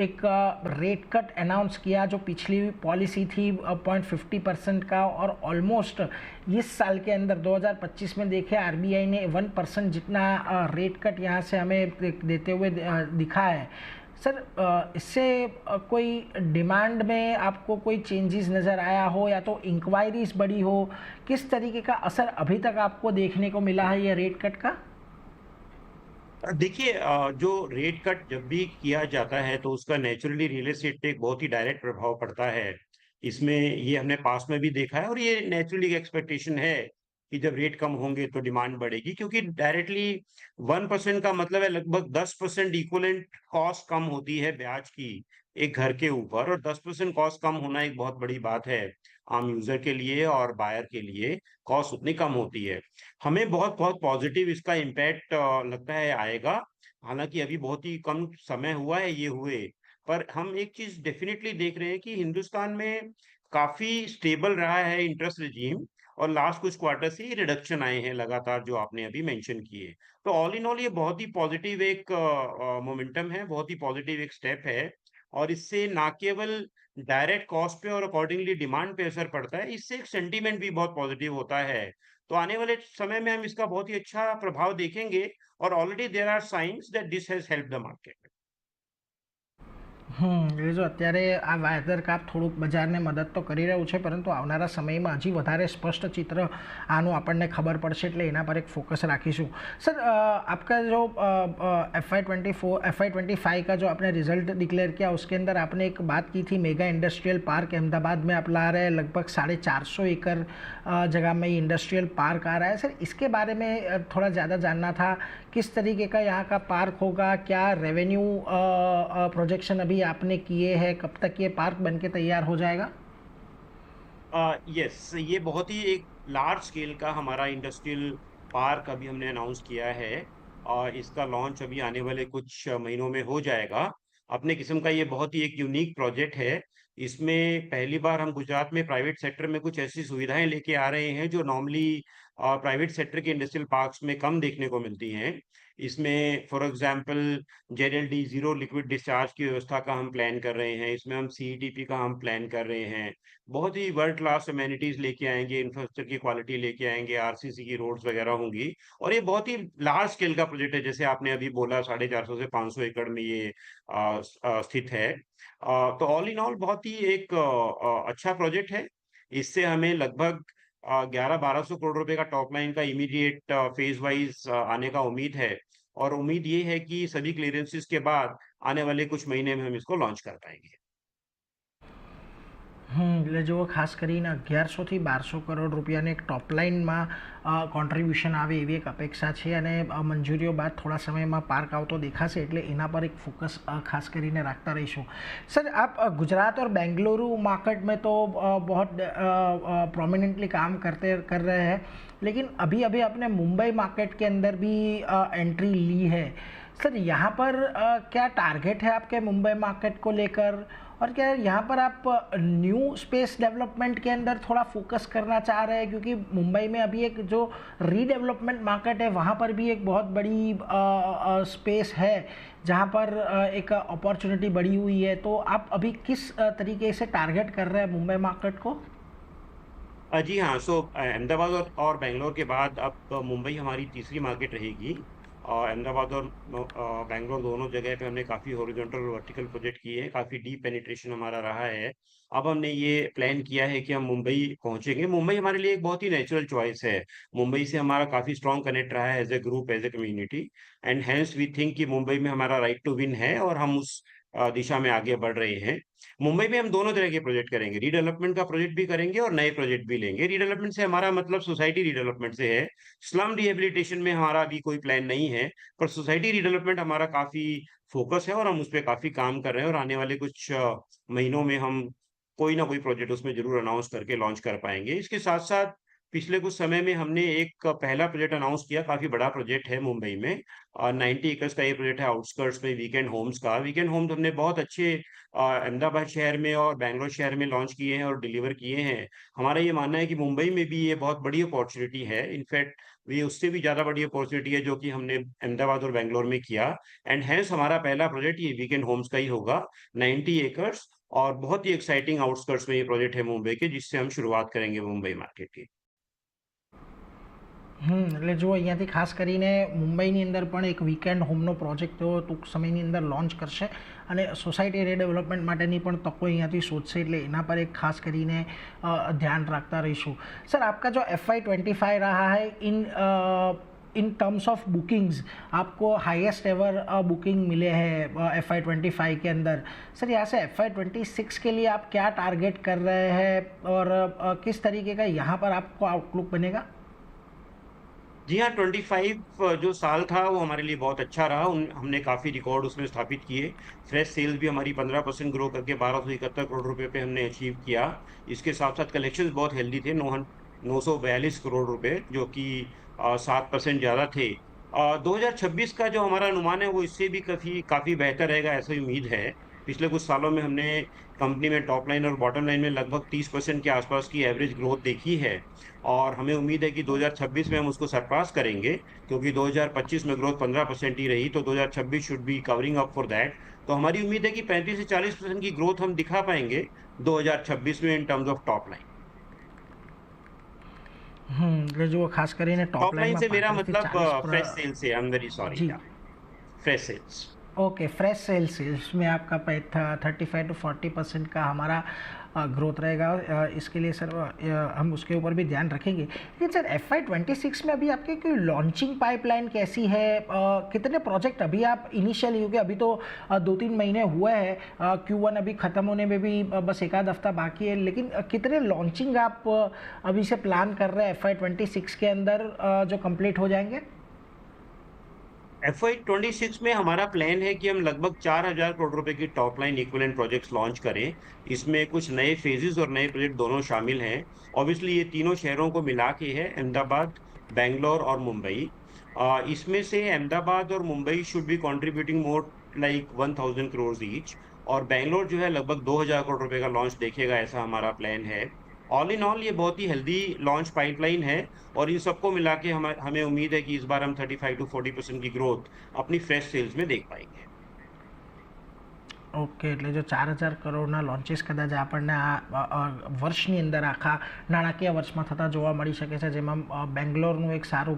एक rate cut announce किया जो पिछली पॉलिसी थी 0.50% का, और ऑलमोस्ट इस साल के अंदर 2025 में देखे आरबीआई ने 1% जितना रेट कट यहाँ से हमें देते हुए दिखा है। सर, इससे कोई डिमांड में आपको कोई चेंजेस नज़र आया हो, या तो इंक्वायरीज बढ़ी हो, किस तरीके का असर अभी तक आपको देखने को मिला है ये रेट कट का? देखिए, जो रेट कट जब भी किया जाता है तो उसका नेचुरली रियल एस्टेट पे एक बहुत ही डायरेक्ट प्रभाव पड़ता है। इसमें ये हमने पास में भी देखा है और ये नेचुरली एक्सपेक्टेशन है कि जब रेट कम होंगे तो डिमांड बढ़ेगी, क्योंकि डायरेक्टली 1% का मतलब है लगभग 10% इक्विवेलेंट कॉस्ट कम होती है ब्याज की एक घर के ऊपर, और 10% कॉस्ट कम होना एक बहुत बड़ी बात है आम यूजर के लिए और बायर के लिए। कॉस्ट उतनी कम होती है। हमें बहुत बहुत पॉजिटिव इसका इम्पैक्ट लगता है आएगा। हालांकि अभी बहुत ही कम समय हुआ है ये हुए, पर हम एक चीज डेफिनेटली देख रहे हैं कि हिंदुस्तान में काफी स्टेबल रहा है इंटरेस्ट रिजीम, और लास्ट कुछ क्वार्टर से रिडक्शन आए हैं लगातार जो आपने अभी मेंशन किए। तो ऑल इन ऑल ये बहुत ही पॉजिटिव एक मोमेंटम है, बहुत ही पॉजिटिव एक स्टेप है। और इससे ना केवल डायरेक्ट कॉस्ट पे और अकॉर्डिंगली डिमांड पे असर पड़ता है, इससे एक सेंटीमेंट भी बहुत पॉजिटिव होता है। तो आने वाले समय में हम इसका बहुत ही अच्छा प्रभाव देखेंगे, और already there are signs that this has helped the market. એ જો અત્યારે આ વાયદર કાપ થોડુંક બજારને મદદ તો કરી રહ્યું છે, પરંતુ આવનારા સમયમાં હજી વધારે સ્પષ્ટ ચિત્ર આનું આપણને ખબર પડશે, એટલે એના પર એક ફોકસ રાખીશું। सर, आपका जो FY 25 का जो आपने रिजल्ट डिक्लेयर किया उसके अंदर आपने एक बात की थी, मेगा इंडस्ट्रियल पार्क अहमदाबाद में आप ला रहे हैं, लगभग 450 एकड़ जगह में ये इंडस्ट्रियल पार्क आ रहा है। सर, इसके बारे में थोड़ा ज़्यादा जानना था, किस तरीके का यहाँ का पार्क होगा, क्या रेवेन्यू प्रोजेक्शन अभी आपने किए हैं, कब तक ये पार्क बनके तैयार हो जाएगा? यस, ये बहुत ही एक लार्ज स्केल का हमारा इंडस्ट्रियल पार्क अभी हमने अनाउंस किया है, और इसका लॉन्च अभी आने वाले कुछ महीनों में हो जाएगा। अपने किस्म का ये बहुत ही एक यूनिक प्रोजेक्ट है। इसमें पहली बार हम गुजरात में प्राइवेट सेक्टर में कुछ ऐसी सुविधाएं लेके आ रहे हैं जो नॉर्मली प्राइवेट सेक्टर के इंडस्ट्रियल पार्क्स में कम देखने को मिलती हैं। इसमें for example JLD zero liquid discharge की व्यवस्था का हम प्लान कर रहे हैं। इसमें हम सीईटीपी का हम प्लान कर रहे हैं। बहुत ही वर्ल्ड क्लास अमेनिटीज लेके आएंगे, इंफ्रास्ट्रक्चर की क्वालिटी लेके आएंगे, आरसीसी की रोड्स वगैरह होंगी। और ये बहुत ही लार्ज स्केल का प्रोजेक्ट है, जैसे आपने अभी बोला 450 से 500 एकड़ में ये स्थित है। तो ऑल इन ऑल बहुत ही एक अच्छा प्रोजेक्ट है। इससे हमें लगभग 1100-1200 करोड़ रुपए का टॉप लाइन का इमीडिएट फेज वाइज आने का उम्मीद है। और उम्मीद ये है कि सभी क्लियरेंसेस के बाद आने वाले कुछ महीने में हम इसको लॉन्च कर पाएंगे। એટલે જુઓ, ખાસ કરીને 1100 થી 1200 કરોડ રૂપિયાની એક ટોપલાઇનમાં કોન્ટ્રીબ્યુશન આવે એવી એક અપેક્ષા છે, અને મંજૂરીઓ બાદ થોડા સમયમાં પાર્ક આવતો દેખાશે, એટલે એના પર એક ફોકસ ખાસ કરીને રાખતા રહીશું। सर, आप गुजरात और बेंगलुरु मार्केट में तो बहुत प्रोमिनेंटली काम कर रहे हैं, लेकिन अभी अभी आपने मुंबई मार्केट के अंदर भी एंट्री ली है। सर, यहाँ पर क्या टारगेट है आपके मुंबई मार्केट को लेकर, और क्या यहाँ पर आप न्यू स्पेस डेवलपमेंट के अंदर थोड़ा फोकस करना चाह रहे हैं, क्योंकि मुंबई में अभी एक जो रीडेवलपमेंट मार्केट है वहाँ पर भी एक बहुत बड़ी स्पेस है जहाँ पर एक अपॉर्चुनिटी बढ़ी हुई है। तो आप अभी किस तरीके से टारगेट कर रहे हैं मुंबई मार्केट को? जी हाँ, सो अहमदाबाद और बैंगलोर के बाद अब मुंबई हमारी तीसरी मार्केट रहेगी। और अहमदाबाद और बैंगलोर दोनों जगह पे हमने काफ़ी हॉरिजॉन्टल और वर्टिकल प्रोजेक्ट किए हैं, काफ़ी डीप पेनिट्रेशन हमारा रहा है। अब हमने ये प्लान किया है कि हम मुंबई पहुंचेंगे। मुंबई हमारे लिए एक बहुत ही नेचुरल चॉइस है। मुंबई से हमारा काफ़ी स्ट्रॉन्ग कनेक्ट रहा है as a group, as a community, and hence we think कि मुंबई में हमारा राइट टू विन है, और हम उस दिशा में आगे बढ़ रहे हैं। मुंबई में हम दोनों तरह के प्रोजेक्ट करेंगे, रीडेवलपमेंट का प्रोजेक्ट भी करेंगे और नए प्रोजेक्ट भी लेंगे। रीडेवलपमेंट से हमारा मतलब सोसाइटी रीडेवलपमेंट से है। स्लम रिहेबिलिटेशन में हमारा अभी कोई प्लान नहीं है, पर सोसाइटी रिडेवलपमेंट हमारा काफी फोकस है, और हम उस पर काफी काम कर रहे हैं। और आने वाले कुछ महीनों में हम कोई ना कोई प्रोजेक्ट उसमें जरूर अनाउंस करके लॉन्च कर पाएंगे। इसके साथ साथ पिछले कुछ समय में हमने एक पहला प्रोजेक्ट अनाउंस किया, काफ़ी बड़ा प्रोजेक्ट है मुंबई में। 90 एकर्स का ये प्रोजेक्ट है आउटस्कर्ट्स में वीकेंड होम्स का। वीकेंड होम्स हमने बहुत अच्छे अहमदाबाद शहर में और बैंगलोर शहर में लॉन्च किए हैं और डिलीवर किए हैं। हमारा ये मानना है कि मुंबई में भी ये बहुत बड़ी अपॉर्च्युनिटी है। इनफैक्ट ये उससे भी ज़्यादा बड़ी अपॉर्च्युनिटी है जो कि हमने अहमदाबाद और बैंगलोर में किया एंड हैंस हमारा पहला प्रोजेक्ट ये वीकेंड होम्स का ही होगा, 90 एकर्स और बहुत ही एक्साइटिंग आउटस्कर्ट्स में ये प्रोजेक्ट है मुंबई के, जिससे हम शुरुआत करेंगे मुंबई मार्केट की। એટલે જો અહીંયાથી ખાસ કરીને મુંબઈની અંદર પણ એક વીકેન્ડ હોમનો પ્રોજેક્ટ તેઓ ટૂંક સમયની અંદર લોન્ચ કરશે અને સોસાયટી રીડેવલપમેન્ટ માટેની પણ તકો અહીંયાથી શોધશે એટલે એના પર એક ખાસ કરીને ध्यान रखता रहीશું। सर आपका जो FY25 रहा है इन टर्म्स ऑफ बुकिंग्स आपको हाईएस्ट एवर बुकिंग मिले हैं FY25 के अंदर। सर यहाँ से FY26 के लिए आप क्या टारगेट कर रहे हैं और किस तरीके का यहाँ पर आपको आउटलुक बनेगा? जी हाँ, 25 जो साल था वो हमारे लिए बहुत अच्छा रहा। हमने काफ़ी रिकॉर्ड उसमें स्थापित किए। फ्रेश सेल्स भी हमारी 15% ग्रो करके 1271 करोड़ रुपए पे हमने अचीव किया। इसके साथ-साथ कलेक्शंस बहुत हेल्दी थे, 942 करोड़ रुपए जो कि 7% ज़्यादा थे। 2026 का जो हमारा अनुमान है वो इससे भी काफ़ी बेहतर रहेगा ऐसी उम्मीद है। पिछले कुछ सालों में हमने कंपनी में टॉप लाइन और बॉटम लाइन में लगभग 30% के आसपास की एवरेज ग्रोथ देखी है और हमें उम्मीद है कि 2026 में हम उसको सरपास करेंगे, क्योंकि 2025 में ग्रोथ 15% ही रही, तो 2026 should be covering up for that. तो हमारी उम्मीद है कि 35 से 40% की ग्रोथ हम दिखा पाएंगे 2026 में in terms of top line. એટલે જુઓ ખાસ કરીને ટોપ टॉप लाइन લાઇનમાં से मेरा 35 થી मतलब 40 फ्रेश सेल से, आई एम वेरी सॉरी, जी या fresh sales. Okay, fresh sales इसमें आपका 35 to 40% का हमारा ग्रोथ रहेगा। इसके लिए सर हम उसके ऊपर भी ध्यान रखेंगे। लेकिन सर FY26 में अभी आपकी कोई लॉन्चिंग पाइपलाइन कैसी है? कितने प्रोजेक्ट अभी आप इनिशियल क्योंकि अभी तो 2-3 महीने हुए हैं, Q1 अभी ख़त्म होने में भी बस एक आध हफ्ता बाकी है, लेकिन कितने लॉन्चिंग आप अभी से प्लान कर रहे हैं FY26 के अंदर जो कंप्लीट हो जाएंगे? FY26 में हमारा प्लान है कि हम लगभग 4000 करोड़ रुपए की top line equivalent projects launch करें। इसमें कुछ नए फेजेस और नए प्रोजेक्ट दोनों शामिल हैं। ऑब्वियसली ये तीनों शहरों को मिला के है अहमदाबाद, बैंगलोर और मुंबई। इसमें से अहमदाबाद और Mumbai should be contributing more like 1000 crore each और बैंगलोर जो है लगभग 2000 करोड़ रुपए का लॉन्च देखेगा, ऐसा हमारा प्लान है। ऑल इन ऑल ये बहुत ही हेल्दी लॉन्च पाइपलाइन है और इन सबको मिला के हमें उम्मीद है कि इस बार हम 35 to 40% की ग्रोथ अपनी फ्रेश सेल्स में देख पाएंगे। ઓકે, એટલે જો 4000 કરોડના લોન્ચીસ કદાચ આપણને આ વર્ષની અંદર આખા નાણાકીય વર્ષમાં થતાં જોવા મળી શકે છે, જેમાં બેંગ્લોરનું એક સારું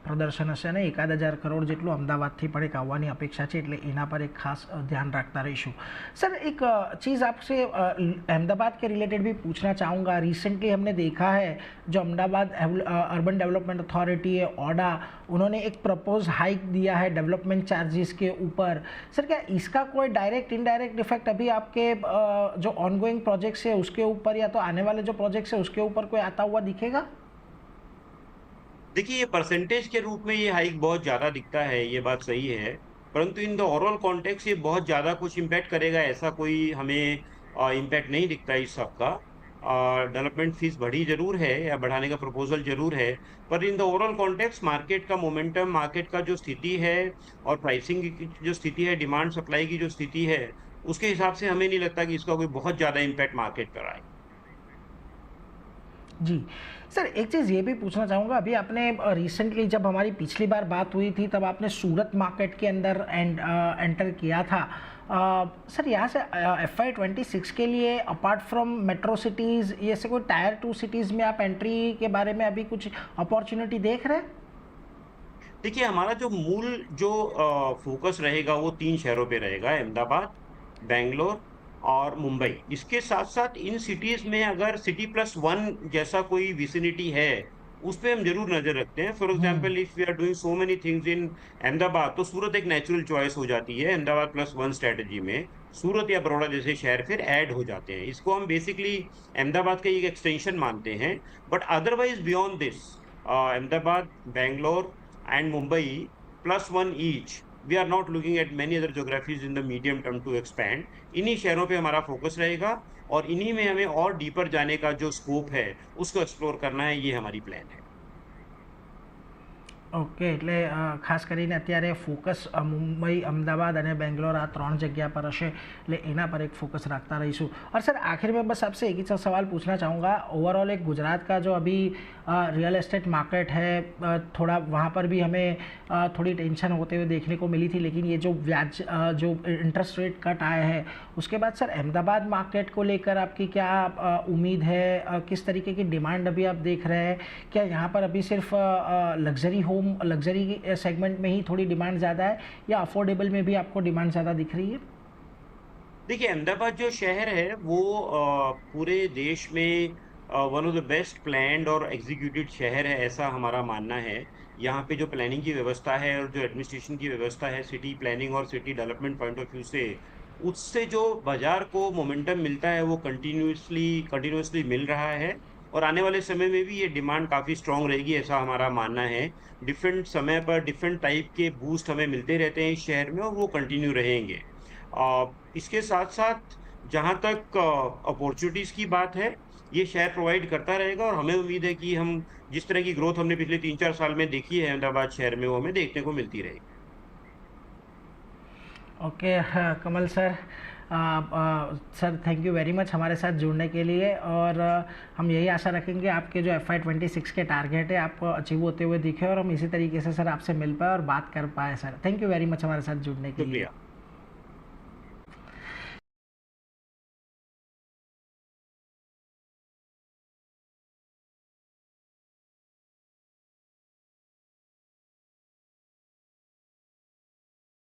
પ્રદર્શન હશે અને 1000 કરોડ જેટલું અમદાવાદથી પણ એક આવવાની અપેક્ષા છે, એટલે એના પર એક ખાસ ધ્યાન રાખતા રહીશું। सर एक चीज़ आपसे अहमदाबाद के रिलेटेड भी पूछना चाहूँगा। रिसेंटली हमने देखा है जो अहमदाबाद अर्बन डेवलपमेंट अथॉरिटी है ओडा, उन्होंने एक प्रपोज हाइक दिया है डेवलपमेंट चार्जेस के ऊपर। सर क्या इसका कोई डायरेक्ट इनडायरेक्ट इफेक्ट अभी आपके जो ऑनगोइंग प्रोजेक्ट्स है उसके ऊपर या तो आने वाले जो प्रोजेक्ट्स है उसके ऊपर कोई आता हुआ दिखेगा? देखिए, ये परसेंटेज के रूप में ये हाइक बहुत ज़्यादा दिखता है, ये बात सही है। परंतु इन द ओवरऑल कॉन्टेक्स्ट ये बहुत ज़्यादा कुछ इम्पैक्ट करेगा, ऐसा कोई हमें इम्पैक्ट नहीं दिखता इस सब का। डेवलपमेंट फीस बढ़ी ज़रूर है या बढ़ाने का प्रपोज़ल ज़रूर है, पर in the overall context market का मोमेंटम, मार्केट का जो स्थिति है और प्राइसिंग की जो स्थिति है, डिमांड सप्लाई की जो स्थिति है, उसके हिसाब से हमें नहीं लगता कि इसका कोई बहुत ज़्यादा इम्पैक्ट मार्केट पर आए। जी सर, एक चीज़ ये भी पूछना चाहूँगा, अभी आपने रिसेंटली जब हमारी पिछली बार बात हुई थी तब आपने सूरत मार्केट के अंदर एंटर किया था। सर यहाँ से FY26 के लिए अपार्ट फ्रॉम मेट्रो सिटीज़ ये से कोई टायर 2 सिटीज़ में आप एंट्री के बारे में अभी कुछ अपॉर्चुनिटी देख रहे हैं? देखिए, हमारा जो मूल जो फोकस रहेगा वो 3 शहरों पे रहेगा, अहमदाबाद, बैंगलोर और मुंबई। इसके साथ-साथ इन सिटीज़ में अगर सिटी प्लस 1 जैसा कोई विसिनिटी है, उस पे हम ज़रूर नज़र रखते हैं। For hmm. Example if we are doing so many things in Ahmedabad, तो सूरत एक नेचुरल चॉइस हो जाती है। अहमदाबाद प्लस 1 स्ट्रैटेजी में सूरत या बड़ौदा जैसे शहर फिर ऐड हो जाते हैं। इसको हम बेसिकली अहमदाबाद का एक एक्सटेंशन मानते हैं। But otherwise beyond this Ahmedabad, Bangalore and Mumbai plus 1 each we are not looking at many other geographies in the medium term to expand. इन्हीं शहरों पे हमारा फोकस रहेगा और इन्हीं में हमें और डीपर जाने का जो स्कोप है उसको एक्सप्लोर करना है, ये हमारी प्लान है। ઓકે એટલે ખાસ કરીને અત્યારે ફોકસ મુંબઈ અમદાવાદ અને બેંગ્લોર આ 3 जगह पर હશે એટલે એના पर एक फोकस रखता रहीશું। और सर आखिर में बस आपसे एक ही सवाल पूछना चाहूँगा, ओवरऑल एक गुजरात का जो अभी रियल एस्टेट मार्केट है थोड़ा वहाँ पर भी हमें थोड़ी टेंशन होते हुए देखने को मिली थी, लेकिन ये जो ब्याज जो इंटरेस्ट रेट कट आए हैं उसके बाद सर अहमदाबाद मार्केट को लेकर आपकी क्या उम्मीद है, किस तरीके की डिमांड अभी आप देख रहे हैं? क्या यहाँ पर अभी सिर्फ लग्जरी होम लग्जरी सेगमेंट में ही थोड़ी डिमांड ज़्यादा है या अफोर्डेबल में भी आपको डिमांड ज़्यादा दिख रही है? देखिए, अहमदाबाद जो शहर है वो पूरे देश में one of the best planned और एग्जीक्यूटेड शहर है, ऐसा हमारा मानना है। यहाँ पे जो प्लानिंग की व्यवस्था है और जो एडमिनिस्ट्रेशन की व्यवस्था है सिटी प्लानिंग और city development point of view से, उससे जो बाजार को मोमेंटम मिलता है वो कंटिन्यूअसली मिल रहा है और आने वाले समय में भी ये डिमांड काफ़ी स्ट्रांग रहेगी, ऐसा हमारा मानना है। डिफरेंट समय पर डिफरेंट टाइप के बूस्ट हमें मिलते रहते हैं इस शहर में और वो कंटिन्यू रहेंगे। इसके साथ-साथ जहाँ तक अपॉर्च्युनिटीज़ की बात है, ये शहर प्रोवाइड करता रहेगा और हमें उम्मीद है कि हम जिस तरह की ग्रोथ हमने पिछले 3-4 साल में देखी है अहमदाबाद शहर में, वो हमें देखने को मिलती रहेगी। Okay Kamal sir, sir thank you very much हमारे साथ जुड़ने के लिए। और हम यही आशा रखेंगे आपके जो FY26 के टारगेट है आपको अचीव होते हुए दिखे और हम इसी तरीके से सर आपसे मिल पाए और बात कर पाए। Sir thank you very much हमारे साथ जुड़ने के लिए। शुक्रिया।